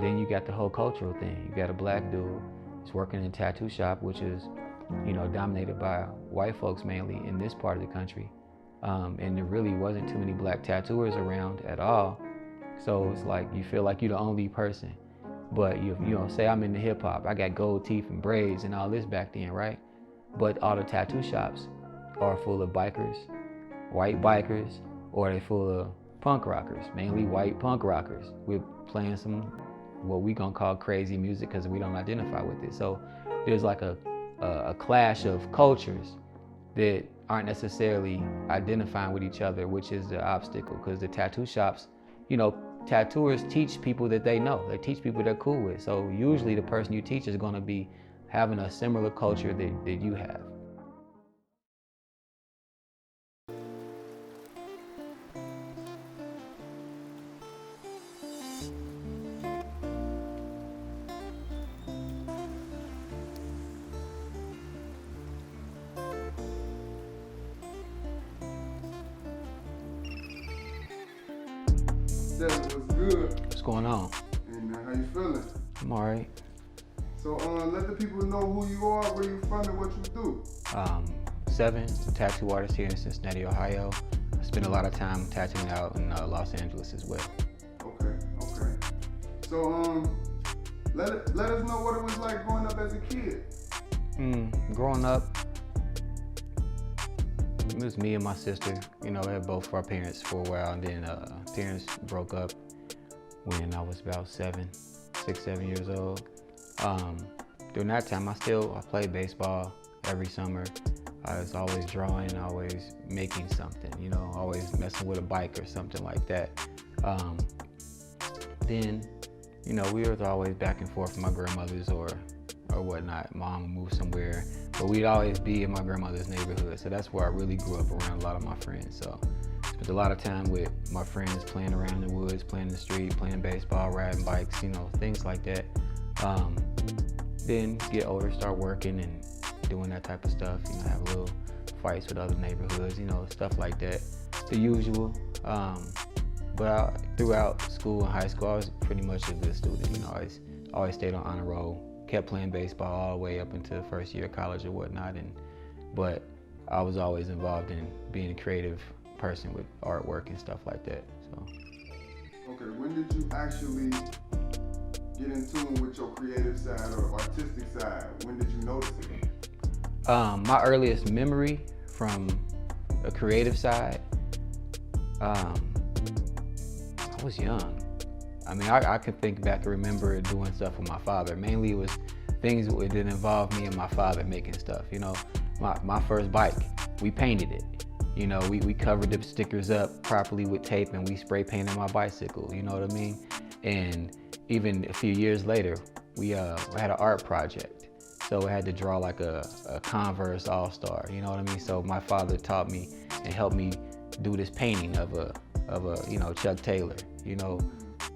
Then you got the whole cultural thing. You got a black dude who's working in a tattoo shop, which is, dominated by white folks mainly in this part of the country. And there really wasn't too many black tattooers around at all. So it's like you feel like you're the only person. But say I'm into hip hop, I got gold teeth and braids and all this back then, right? But all the tattoo shops are full of bikers, white bikers, or they full of punk rockers, mainly white punk rockers. We're playing some what we gonna call crazy music because we don't identify with it. So there's like a clash of cultures that aren't necessarily identifying with each other, which is the obstacle. Because the tattoo shops, tattooers teach people that they know. They teach people they're cool with. So usually the person you teach is gonna be having a similar culture that you have. Seven, what's good? What's going on? Hey man, how you feeling? I'm all right. So let the people know who you are, where you from, and what you do. Seven, tattoo artist here in Cincinnati, Ohio. I spend a lot of time tattooing out in Los Angeles as well. Okay. So let us know what it was like growing up as a kid. Growing up, it was me and my sister. We had both of our parents for a while, and then parents broke up when I was about 6, 7 years old. During that time, I played baseball every summer. I was always drawing, always making something, always messing with a bike or something like that. Then, we were always back and forth from my grandmother's or whatnot. Mom would move somewhere, but we'd always be in my grandmother's neighborhood. So that's where I really grew up around a lot of my friends. So spent a lot of time with my friends playing around in the woods, playing in the street, playing baseball, riding bikes, things like that. Then get older, start working and doing that type of stuff, have little fights with other neighborhoods, stuff like that, the usual. But throughout school and high school, I was pretty much a good student. I always stayed on honor roll, kept playing baseball all the way up into the first year of college or whatnot. But I was always involved in being a creative person with artwork and stuff like that. So. Okay, when did you actually get in tune with your creative side or artistic side? When did you notice it? My earliest memory from a creative side, I was young. I can think back and remember doing stuff with my father. Mainly it was things that involved me and my father making stuff. My first bike, we painted it. We covered the stickers up properly with tape and we spray painted my bicycle, you know what I mean? And even a few years later, we had an art project. So I had to draw like a Converse All-Star, you know what I mean? So my father taught me and helped me do this painting of a Chuck Taylor,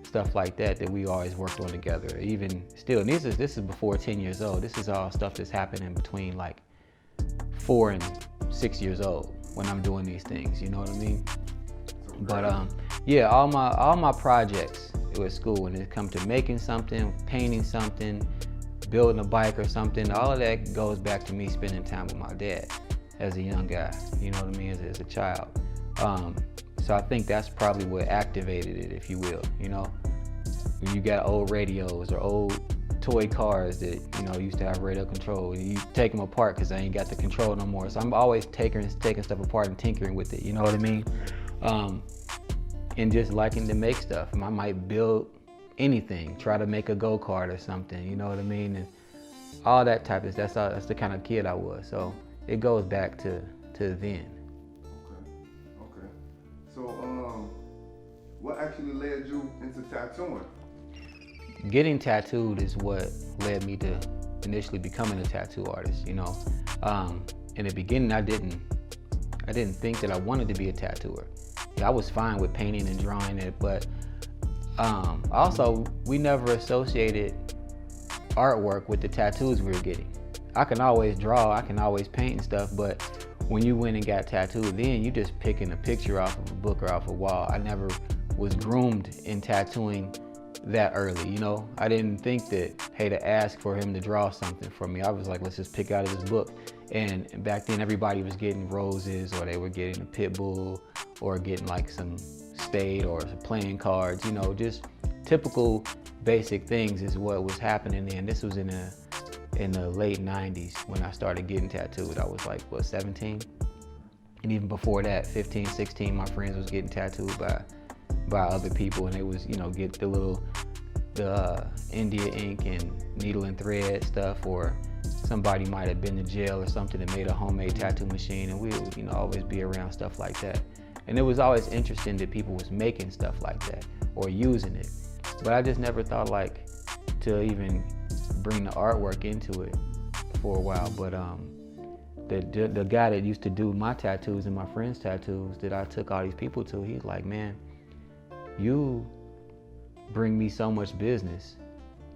stuff like that we always worked on together. Even still, and this is before 10 years old. This is all stuff that's happening between like 4 and 6 years old when I'm doing these things, you know what I mean? But yeah, all my projects with school, when it comes to making something, painting something, building a bike or something, all of that goes back to me spending time with my dad as a young guy, you know what I mean, as a child. So I think that's probably what activated it, if you will, When you got old radios or old toy cars that, used to have radio control, you take them apart because I ain't got the control no more. So I'm always taking stuff apart and tinkering with it, you know what I mean? And just liking to make stuff. I might build anything, try to make a go-kart or something, you know what I mean? And all that type of, that's the kind of kid I was. So it goes back to then. Okay. So what actually led you into tattooing? Getting tattooed is what led me to initially becoming a tattoo artist, In the beginning, I didn't think that I wanted to be a tattooer. I was fine with painting and drawing it, but also we never associated artwork with the tattoos we were getting. I can always draw, I can always paint and stuff, but when you went and got tattooed, then you just picking a picture off of a book or off a wall. I never was groomed in tattooing that early, you know. I didn't think that, hey, to ask for him to draw something for me. I was like, let's just pick out of this book. And back then everybody was getting roses, or they were getting a pit bull, or getting like some spade or some playing cards, you know, just typical basic things is what was happening then. This was in the late 90s when I started getting tattooed. I was like, what, 17? And even before that, 15, 16, my friends was getting tattooed by other people, and they was, you know, get the India ink and needle and thread stuff, or somebody might have been to jail or something and made a homemade tattoo machine, and we would, you know, always be around stuff like that. And it was always interesting that people was making stuff like that or using it. But I just never thought like to even bring the artwork into it for a while. But the guy that used to do my tattoos and my friends' tattoos that I took all these people to, he's like, man, you bring me so much business.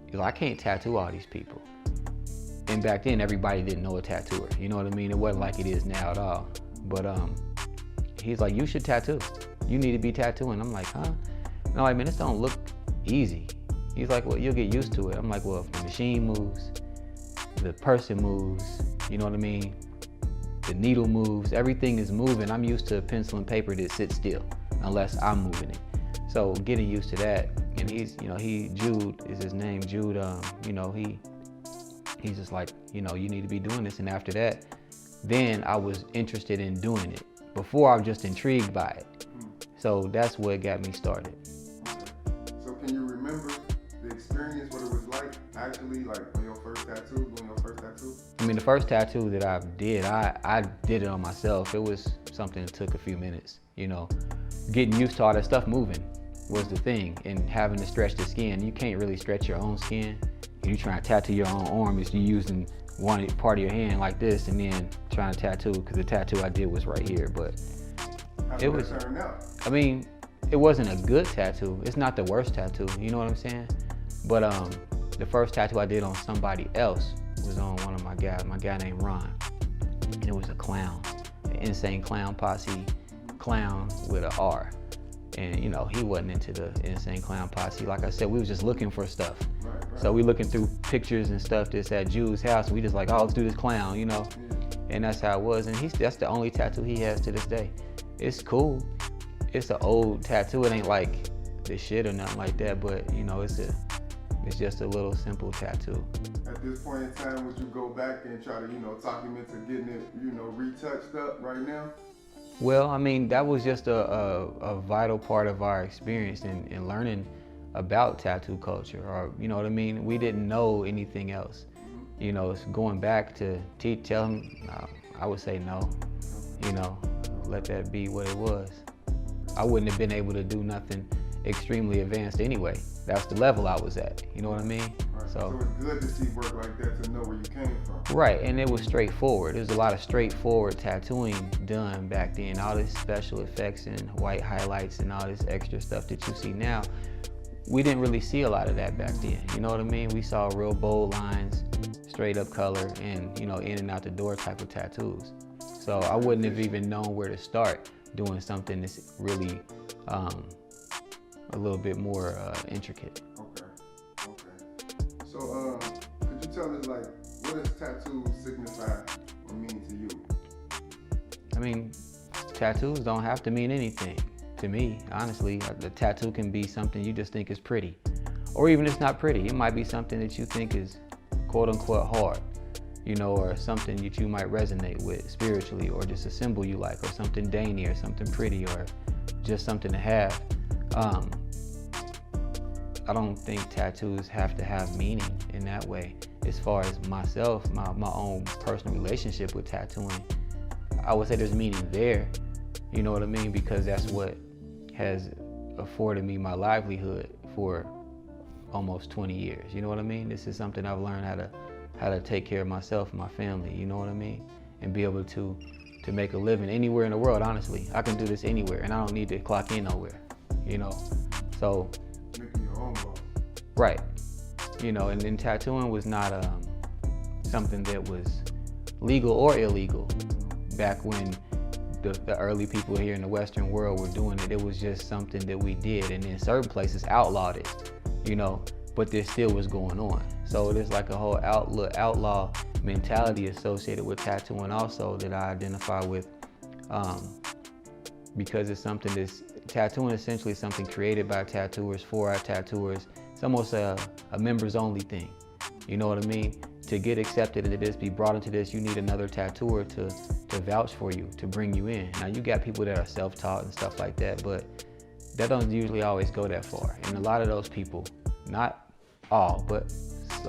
He's like, I can't tattoo all these people. And back then, everybody didn't know a tattooer. You know what I mean? It wasn't like it is now at all. But he's like, you should tattoo. You need to be tattooing. I'm like, huh? And I'm like, man, this don't look easy. He's like, well, you'll get used to it. I'm like, well, if the machine moves, the person moves, you know what I mean? The needle moves, everything is moving. I'm used to pencil and paper that sits still unless I'm moving it. So getting used to that, and he's, you know, Jude is his name, Jude, you know, he's just like, you know, you need to be doing this. And after that, then I was interested in doing it. Before I was just intrigued by it. So that's what got me started. Okay. So can you remember the experience, what it was like actually, like on your first tattoo, doing your first tattoo? I mean, the first tattoo that I did it on myself. It was something that took a few minutes, you know. Getting used to all that stuff moving was the thing, and having to stretch the skin. You can't really stretch your own skin. You're trying to tattoo your own arm, is you using one part of your hand like this and then trying to tattoo, because the tattoo I did was right here. But it was, I mean, it wasn't a good tattoo. It's not the worst tattoo, you know what I'm saying? But the first tattoo I did on somebody else was on one of my guy named Ron. And it was a clown, an Insane Clown Posse clown with an R. And you know, he wasn't into the Insane Clown Posse. Like I said, we was just looking for stuff. Right. So we looking through pictures and stuff that's at Jude's house, and we just like, oh, let's do this clown, you know? Yeah. And that's how it was. And that's the only tattoo he has to this day. It's cool. It's an old tattoo. It ain't like the shit or nothing like that, but you know, it's just a little simple tattoo. At this point in time, would you go back and try to, you know, talk him into getting it, you know, retouched up right now? Well, I mean, that was just a vital part of our experience in learning about tattoo culture, or, you know what I mean? We didn't know anything else. You know, it's going back to tell him, I would say no, you know, let that be what it was. I wouldn't have been able to do nothing extremely advanced anyway. That's the level I was at, you know what I mean? Right. So it's good to see work like that to know where you came from. Right, and it was straightforward. There's a lot of straightforward tattooing done back then. All this special effects and white highlights and all this extra stuff that you see now, we didn't really see a lot of that back then. You know what I mean? We saw real bold lines, straight up color, and, you know, in and out the door type of tattoos. So I wouldn't have even known where to start doing something that's really a little bit more intricate. Okay. So could you tell us, like, what does tattoo signify or mean to you? I mean, tattoos don't have to mean anything to me, honestly. The tattoo can be something you just think is pretty, or even if it's not pretty, it might be something that you think is quote unquote hard, you know, or something that you might resonate with spiritually, or just a symbol you like, or something dainty, or something pretty, or just something to have. I don't think tattoos have to have meaning in that way. As far as myself, my own personal relationship with tattooing, I would say there's meaning there, you know what I mean? Because that's what has afforded me my livelihood for almost 20 years, you know what I mean? This is something I've learned how to take care of myself and my family, you know what I mean? And be able to make a living anywhere in the world, honestly. I can do this anywhere, and I don't need to clock in nowhere, you know? So, making your own boss. Right. You know, and then tattooing was not something that was legal or illegal back when the early people here in the Western world were doing it. It was just something that we did, and then certain places outlawed it. you know, but there still was going on. So there's like a whole outlaw mentality associated with tattooing also that I identify with, because it's something that's, tattooing essentially is something created by tattooers for our tattooers. It's almost a members only thing. You know what I mean? To get accepted into this, be brought into this, you need another tattooer to vouch for you, to bring you in. Now you got people that are self-taught and stuff like that, but that don't usually always go that far. And a lot of those people, not all, but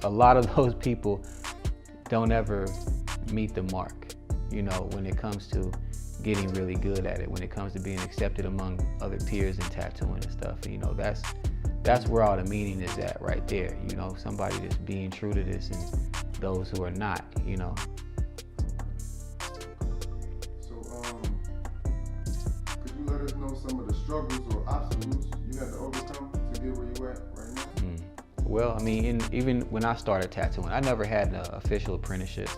a lot of those people don't ever meet the mark, you know, when it comes to getting really good at it, when it comes to being accepted among other peers in tattooing and stuff. And, you know, that's where all the meaning is at right there. You know, somebody that's being true to this and those who are not, you know. So, could you let us know some of the struggles or obstacles you had to overcome to get where you at right now? Well, I mean, even when I started tattooing, I never had an official apprenticeship.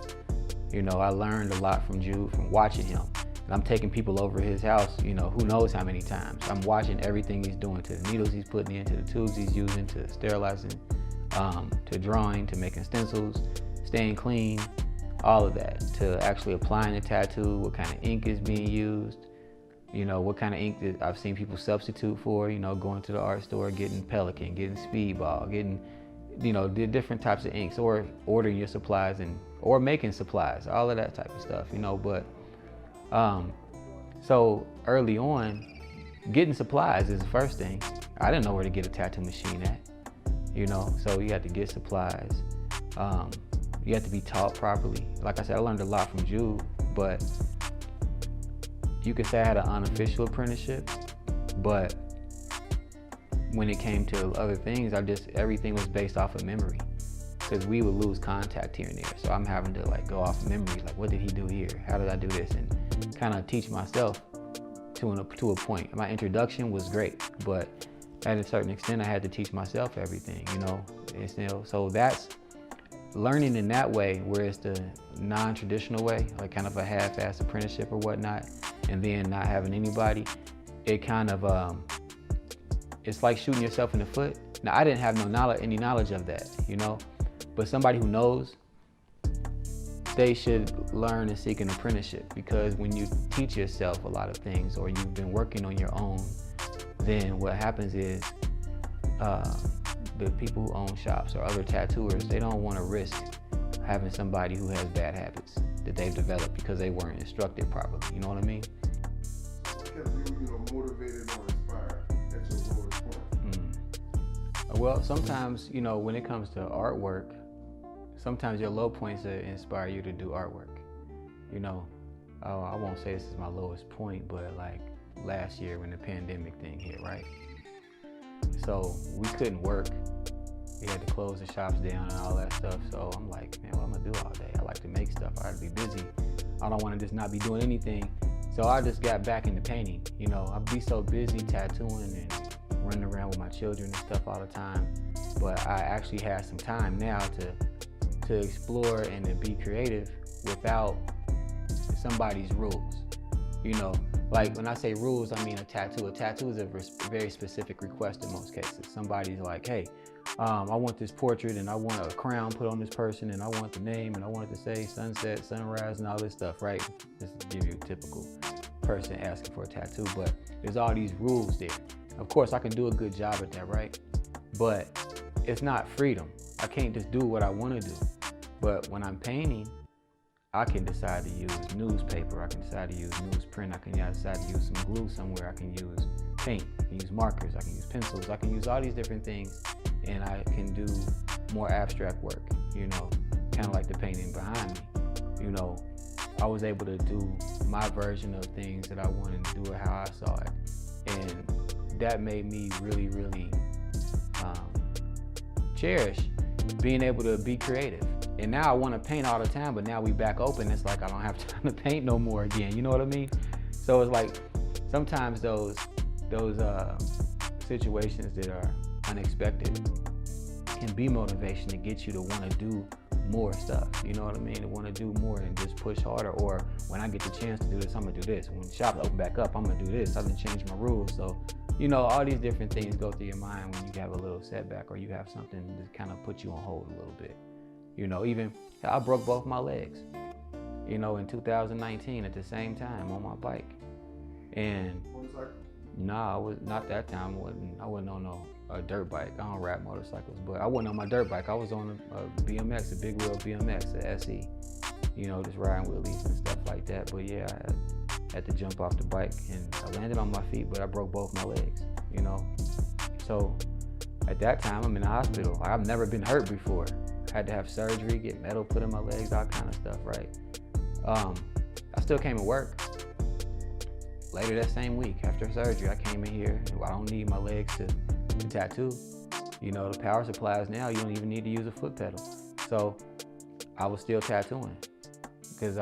You know, I learned a lot from Jude, from watching him. And I'm taking people over his house, you know, who knows how many times. I'm watching everything he's doing, to the needles he's putting into the tubes he's using, to sterilizing, to drawing, to making stencils, staying clean, all of that, to actually applying the tattoo, what kind of ink is being used, you know, what kind of ink that I've seen people substitute for, you know, going to the art store, getting Pelican, getting Speedball, getting, you know, the different types of inks, or ordering your supplies or making supplies, all of that type of stuff, you know. But so early on, getting supplies is the first thing. I didn't know where to get a tattoo machine at, you know, so you had to get supplies. You have to be taught properly. Like I said, I learned a lot from Jude, but you could say I had an unofficial apprenticeship, but when it came to other things, everything was based off of memory, because we would lose contact here and there. So I'm having to like go off memory, like what did he do here? How did I do this? And kind of teach myself to a point. My introduction was great, but at a certain extent, I had to teach myself everything, you know. And, you know, so that's learning in that way, where it's the non-traditional way, like kind of a half-assed apprenticeship or whatnot, and then not having anybody. It kind of, it's like shooting yourself in the foot. Now, I didn't have any knowledge of that, you know, but somebody who knows, they should learn and seek an apprenticeship, because when you teach yourself a lot of things, or you've been working on your own, then what happens is the people who own shops or other tattooers, they don't want to risk having somebody who has bad habits that they've developed because they weren't instructed properly. You know what I mean? What kept you, motivated or inspired at your lowest point? Well, sometimes, you know, when it comes to artwork, sometimes your low points inspire you to do artwork. You know, I won't say this is my lowest point, but like last year when the pandemic thing hit, right? So we couldn't work. We had to close the shops down and all that stuff. So I'm like, man, what am I gonna do all day? I like to make stuff. I gotta be busy. I don't want to just not be doing anything. So I just got back into painting. You know, I'd be so busy tattooing and running around with my children and stuff all the time. But I actually had some time now to explore and to be creative without somebody's rules. You know, like when I say rules, I mean a tattoo. A tattoo is a very specific request in most cases. Somebody's like, hey, I want this portrait and I want a crown put on this person and I want the name and I want it to say sunset, sunrise and all this stuff, right? Just to give you a typical person asking for a tattoo, but there's all these rules there. Of course, I can do a good job at that, right? But it's not freedom. I can't just do what I want to do. But when I'm painting, I can decide to use newspaper, I can decide to use newsprint, I can decide to use some glue somewhere, I can use paint, I can use markers, I can use pencils, I can use all these different things, and I can do more abstract work, you know, kind of like the painting behind me. You know, I was able to do my version of things that I wanted to do it how I saw it. And that made me really, really cherish being able to be creative. And now I want to paint all the time, but now we back open. It's like I don't have time to paint no more again. You know what I mean? So it's like sometimes those situations that are unexpected can be motivation to get you to want to do more stuff. You know what I mean? To want to do more and just push harder. Or when I get the chance to do this, I'm gonna do this. When the shop open back up, I'm gonna do this. I didn't change my rules, so you know, all these different things go through your mind when you have a little setback or you have something that kind of puts you on hold a little bit. You know, even I broke both my legs, you know, in 2019 at the same time on my bike. And nah, I was not that time. I wasn't on a dirt bike. I don't ride motorcycles, but I wasn't on my dirt bike. I was on a BMX, a big wheel BMX, a SE. You know, just riding wheelies and stuff like that. But yeah, I had to jump off the bike and I landed on my feet, but I broke both my legs. You know, so at that time I'm in the hospital. I've never been hurt before. I had to have surgery, get metal put in my legs, all kind of stuff, right? I still came to work. Later that same week, after surgery, I came in here. I don't need my legs to tattoo. You know, the power supplies now, you don't even need to use a foot pedal. So I was still tattooing because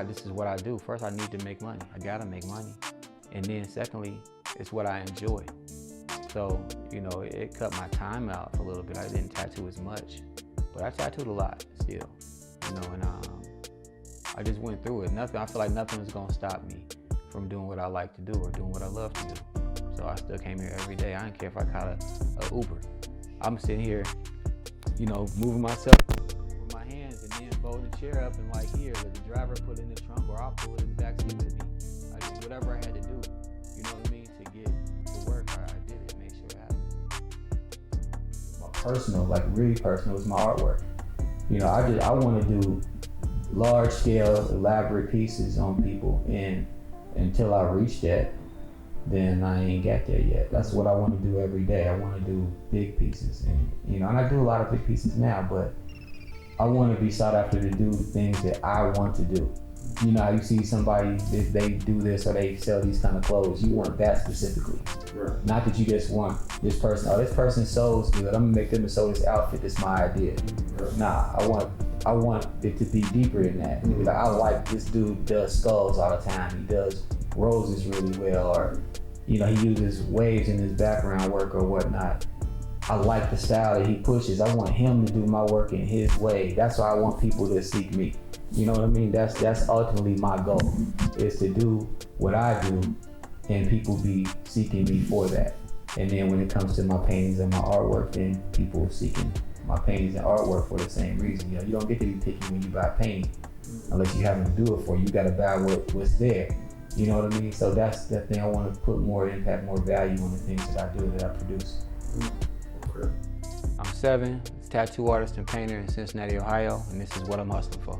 this is what I do. First, I need to make money. I gotta make money. And then secondly, it's what I enjoy. So, you know, it cut my time out a little bit. I didn't tattoo as much, but I tattooed a lot still, you know, and I just went through it. I feel like nothing was gonna stop me from doing what I like to do or doing what I love to do. So I still came here every day. I didn't care if I caught a Uber. I'm sitting here, you know, moving myself with my hands and then folding the chair up and like here, let the driver put it in the trunk or I'll pull it in the back seat with me. I did whatever I had to do, you know what I mean, to get to work. I did it, made sure it happened. My personal, like really personal, is my artwork. You know, I want to do large scale, elaborate pieces on people, and until I reach that, then I ain't got there yet. That's what I want to do every day. I want to do big pieces, and you know, and I do a lot of big pieces now, but I want to be sought after to do the things that I want to do. You know how you see somebody, they do this or they sell these kind of clothes, you want that specifically. Right. Not that you just want this person, oh, this person sews good, I'm gonna make them sew this outfit, that's my idea. Right. Nah, I want it to be deeper than that. Mm-hmm. Like, I like this dude does skulls all the time, he does roses really well, or you know, he uses waves in his background work or whatnot. I like the style that he pushes. I want him to do my work in his way. That's why I want people to seek me. You know what I mean? That's ultimately my goal, is to do what I do and people be seeking me for that. And then when it comes to my paintings and my artwork, then people seeking my paintings and artwork for the same reason. You know, you don't get to be picky when you buy painting unless you have them do it for you. You gotta buy what's there. You know what I mean? So that's the thing. I want to put more impact, more value on the things that I do, that I produce. Okay. I'm Seven, tattoo artist and painter in Cincinnati, Ohio, and this is what I'm hustling for.